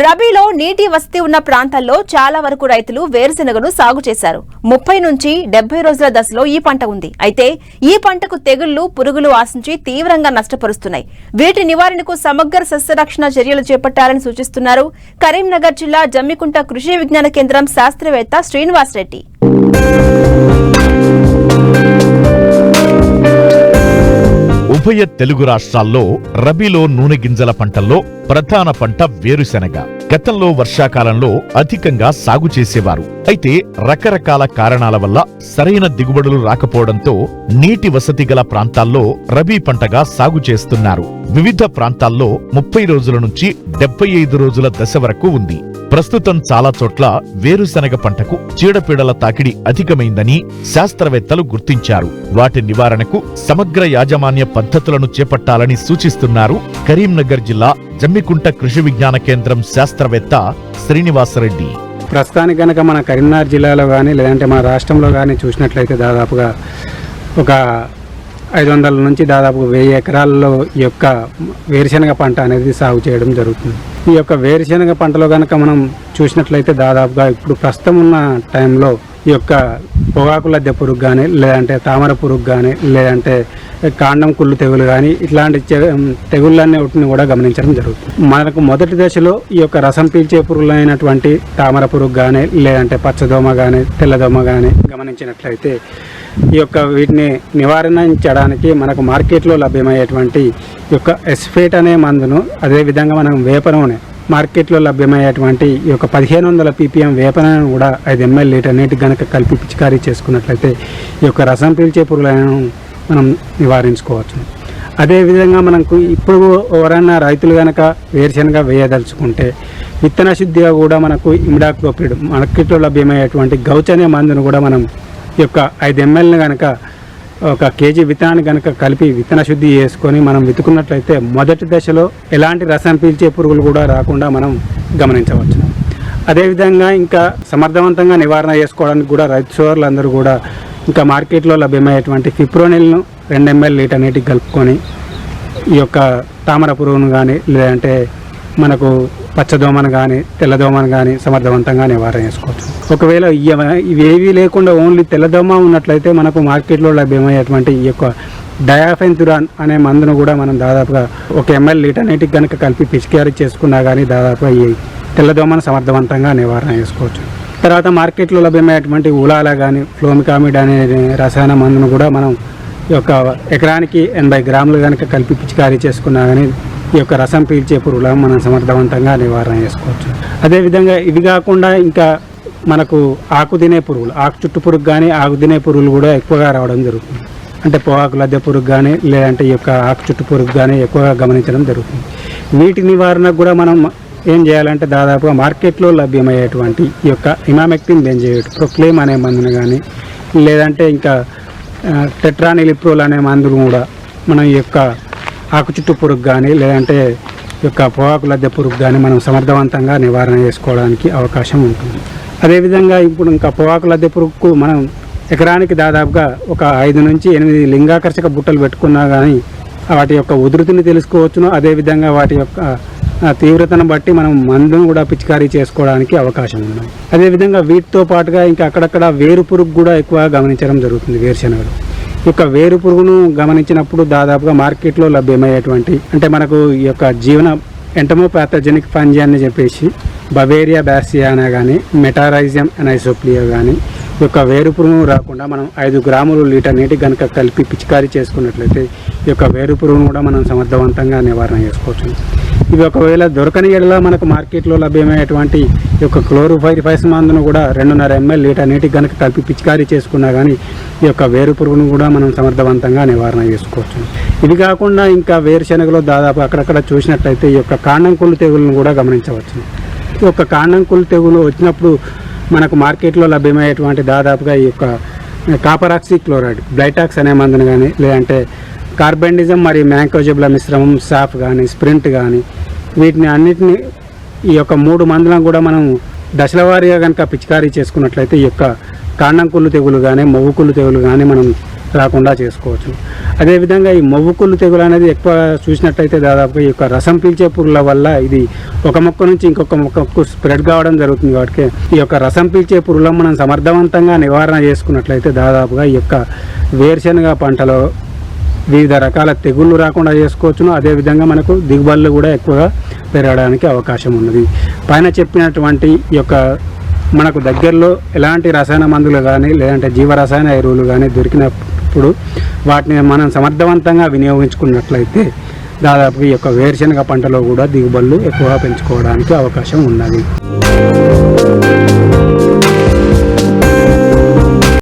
రబీలో నీటి వసతి ఉన్న ప్రాంతాల్లో చాలా వరకు రైతులు వేరుశెనగను సాగు చేశారు. 30 నుంచి 70 రోజుల దశలో ఈ పంట ఉంది. అయితే ఈ పంటకు తెగుళ్లు, పురుగులు ఆశించి తీవ్రంగా నష్టపరుస్తున్నాయి. వీటి నివారణకు సమగ్ర సస్యరక్షణ చర్యలు చేపట్టాలని సూచిస్తున్నారు కరీంనగర్ జిల్లా జమ్మికుంట కృషి విజ్ఞాన కేంద్రం శాస్త్రవేత్త శ్రీనివాస్ రెడ్డి. ఉభయ తెలుగు రాష్ట్రాల్లో రబీలో నూనె గింజల పంటల్లో ప్రధాన పంట వేరుశెనగ. గతంలో వర్షాకాలంలో అధికంగా సాగు చేసేవారు. అయితే రకరకాల కారణాల వల్ల సరైన దిగుబడులు రాకపోవడంతో నీటి వసతి గల ప్రాంతాల్లో రబీ పంటగా సాగు చేస్తున్నారు. వివిధ ప్రాంతాల్లో 30 రోజుల నుంచి 75 రోజుల దశ వరకు ఉంది. ప్రస్తుతం చాలా చోట్ల వేరుశెనగ పంటకు చీడపీడల తాకిడి అధికమైందని శాస్త్రవేత్తలు గుర్తించారు. వాటి నివారణకు సమగ్ర యాజమాన్య పద్ధతులను చేపట్టాలని సూచిస్తున్నారు కరీంనగర్ జిల్లా జమ్మికుంట కృషి విజ్ఞాన కేంద్రం శాస్త్రవేత్త శ్రీనివాసరెడ్డి. ప్రస్తుతానికి గనక మన కరీంనగర్ జిల్లాలో కానీ లేదంటే మన రాష్ట్రంలో కానీ చూసినట్లయితే దాదాపుగా ఒక 500 నుంచి దాదాపు 1000 ఎకరాల్లో ఈ యొక్క వేరుశెనగ పంట అనేది సాగు చేయడం జరుగుతుంది. ఈ యొక్క వేరుశెనగ పంటలో కనుక మనం చూసినట్లయితే దాదాపుగా ఇప్పుడు ప్రస్తుతం ఉన్న టైంలో ఈ యొక్క పొగాకు లద్దె పురుగు కానీ లేదంటే తామర పురుగు కానీ లేదంటే కాండం కుళ్ళు తెగులు కానీ ఇట్లాంటి తెగుళ్ళన్నిటిని కూడా గమనించడం జరుగుతుంది. మనకు మొదటి దశలో ఈ యొక్క రసం పీల్చే పురుగులైనటువంటి తామర పురుగు కానీ లేదంటే పచ్చదోమ కానీ తెల్లదోమ కానీ గమనించినట్లయితే ఈ యొక్క వీటిని నివారించడానికి మనకు మార్కెట్లో లభ్యమయ్యేటువంటి ఈ యొక్క ఎస్ఫేట్ అనే మందును, అదేవిధంగా మనం వేప నూనె మార్కెట్లో లభ్యమయ్యేటువంటి ఈ యొక్క 1500 ppm వేప నూనెను కూడా 5 ml లీటర్ నీటికి కనుక కలిపి పిచికారీ చేసుకున్నట్లయితే ఈ యొక్క రసం పీల్చే పురుగులను మనం నివారించుకోవచ్చు. అదేవిధంగా మనకు ఇప్పుడు ఎవరైనా రైతులు కనుక వేరుశెనగ వేయదలుచుకుంటే విత్తన శుద్ధిగా కూడా మనకు ఇమిడాక్లోపిడ్ మార్కెట్లో లభ్యమయ్యేటువంటి గౌచ్ అనే మందును కూడా మనం ఈ యొక్క 5 ml కనుక ఒక కేజీ విత్తనాన్ని కనుక కలిపి విత్తన శుద్ధి చేసుకొని మనం విత్తుకున్నట్లయితే మొదటి దశలో ఎలాంటి రసం పీల్చే పురుగులు కూడా రాకుండా మనం గమనించవచ్చు. అదేవిధంగా ఇంకా సమర్థవంతంగా నివారణ చేసుకోవడానికి కూడా రైతు సోదరులందరూ కూడా ఇంకా మార్కెట్లో లభ్యమయ్యేటువంటి ఫిప్రోనిల్ను 2 ml లీటర్ నీటికి కలుపుకొని ఈ యొక్క తామర పురుగును కానీ లేదంటే మనకు పచ్చదోమను కానీ తెల్లదోమను కానీ సమర్థవంతంగా నివారణ చేసుకోవచ్చు. ఒకవేళ ఇవేవీ లేకుండా ఓన్లీ తెల్లదోమ ఉన్నట్లయితే మనకు మార్కెట్లో లభ్యమయ్యేటువంటి ఈ యొక్క డయాఫెన్తురాన్ అనే మందును కూడా మనం దాదాపుగా 1 ml లీటర్ నీటికి కనుక కలిపి పిచికారీ చేసుకున్నా కానీ దాదాపుగా ఈ తెల్లదోమను సమర్థవంతంగా నివారణ చేసుకోవచ్చు. తర్వాత మార్కెట్లో లభ్యమయ్యేటువంటి ఉలాల కానీ ఫ్లోమికామిడ్ అనే రసాయన మందును కూడా మనం ఈ యొక్క ఎకరానికి 80 గ్రాములు కనుక కలిపి పిచికారీ చేసుకున్నా కానీ ఈ యొక్క రసం పీల్చే పురుగులను మనం సమర్థవంతంగా నివారణ చేసుకోవచ్చు. అదేవిధంగా ఇవి కాకుండా ఇంకా మనకు ఆకు తినే పురుగులు, ఆకు చుట్టు పురుగు కానీ ఆకు తినే పురుగులు కూడా ఎక్కువగా రావడం జరుగుతుంది. అంటే పొగాకు లద్దె పురుగు కానీ లేదంటే ఈ యొక్క ఆకు చుట్టు పురుగు కానీ ఎక్కువగా గమనించడం జరుగుతుంది. వీటి నివారణకు కూడా మనం ఏం చేయాలంటే దాదాపుగా మార్కెట్లో లభ్యమయ్యేటువంటి ఈ యొక్క ఇమామెక్టిన్ బెంజోయేట్ ప్రొక్లేమ్ అనే మందును కానీ లేదంటే ఇంకా టెట్రానిలిప్రోల్ అనే మందులు కూడా మనం ఈ యొక్క ఆకు చుట్టు పురుగు కానీ లేదంటే ఈ యొక్క పొగాకు లద్దె పురుగు కానీ మనం సమర్థవంతంగా నివారణ చేసుకోవడానికి అవకాశం ఉంటుంది. అదేవిధంగా ఇప్పుడు ఇంకా పొగాకు లద్దె పురుగుకు మనం ఎకరానికి దాదాపుగా ఒక 5 నుంచి 8 లింగాకర్షక బుట్టలు పెట్టుకున్నా కానీ వాటి యొక్క ఉధృతిని తెలుసుకోవచ్చును. అదేవిధంగా వాటి యొక్క తీవ్రతను బట్టి మనం మందును కూడా పిచికారీ చేసుకోవడానికి అవకాశం ఉంది. అదేవిధంగా వీటితో పాటుగా ఇంకా అక్కడక్కడ వేరు పురుగు కూడా ఎక్కువగా గమనించడం జరుగుతుంది. వేరుశెనగలు ఈ యొక్క వేరు పురుగును గమనించినప్పుడు దాదాపుగా మార్కెట్లో లభ్యమయ్యేటువంటి అంటే మనకు ఈ యొక్క జీవన ఎంటమోపాథోజెనిక్ ఫంజీ అని చెప్పేసి బవేరియా బ్యాసియానా కానీ మెటారైజియం అనైసోప్లియా కానీ ఈ యొక్క వేరు పురుగును రాకుండా మనం 5 గ్రాములు లీటర్ నీటికి కనుక కలిపి పిచికారీ చేసుకున్నట్లయితే ఈ యొక్క వేరు పురుగును కూడా మనం సమర్థవంతంగా నివారణ చేసుకోవచ్చు. ఇవి ఒకవేళ దొరకని ఎడల మనకు మార్కెట్లో లభ్యమయ్యేటువంటి ఈ యొక్క క్లోరోఫైరిఫాస్ మందును కూడా 2.5 ml లీటర్ నీటికి కనుక కలిపి పిచికారీ చేసుకున్నా కానీ ఈ యొక్క వేరు పురుగును కూడా మనం సమర్థవంతంగా నివారణ చేసుకోవచ్చు. ఇవి కాకుండా ఇంకా వేరుశెనగలో దాదాపు అక్కడక్కడ చూసినట్లయితే ఈ యొక్క కాండం కుళ్ళు తెగులను కూడా గమనించవచ్చు. ఈ యొక్క కాండం కుళ్ళు తెగులు వచ్చినప్పుడు మనకు మార్కెట్లో లభ్యమయ్యేటువంటి దాదాపుగా ఈ యొక్క కాపరాక్సీ క్లోరైడ్ బ్లైటాక్స్ అనే మందును కానీ లేదంటే కార్బెండిజం మరియు మ్యాంకోజెబ్ల మిశ్రమం సాఫ్ కానీ స్ప్రింట్ కానీ వీటిని అన్నిటిని ఈ యొక్క 3 మందులను కూడా మనం దశల వారీగా కనుక పిచికారీ చేసుకున్నట్లయితే ఈ యొక్క కాండం కుళ్ళు తెగులు కానీ మొవ్వు కుళ్ళు తెగులు కానీ మనం రాకుండా చేసుకోవచ్చు. అదేవిధంగా ఈ మొవ్వుకుళ్ళు తెగులు అనేది ఎక్కువ చూసినట్లయితే దాదాపు ఈ యొక్క రసం పీల్చే పురుగుల వల్ల ఇది ఒక మొక్క నుంచి ఇంకొక మొక్కకు స్ప్రెడ్ కావడం జరుగుతుంది. కాబట్టి ఈ యొక్క రసం పీల్చే పురుగులను మనం సమర్థవంతంగా నివారణ చేసుకున్నట్లయితే దాదాపుగా ఈ యొక్క వేరుశనగ పంటలో వివిధ రకాల తెగుళ్ళు రాకుండా చేసుకోవచ్చును. అదేవిధంగా మనకు దిగుబడులు కూడా ఎక్కువగా పెరగడానికి అవకాశం ఉన్నది. పైన చెప్పినటువంటి ఈ యొక్క మనకు దగ్గరలో ఎలాంటి రసాయన మందులు కానీ లేదంటే జీవరసాయన ఎరువులు కానీ దొరికినప్పుడు వాటిని మనం సమర్థవంతంగా వినియోగించుకున్నట్లయితే దాదాపు ఈ యొక్క వేరుశనగ పంటలో కూడా దిగుబడులు ఎక్కువగా పెంచుకోవడానికి అవకాశం ఉన్నది.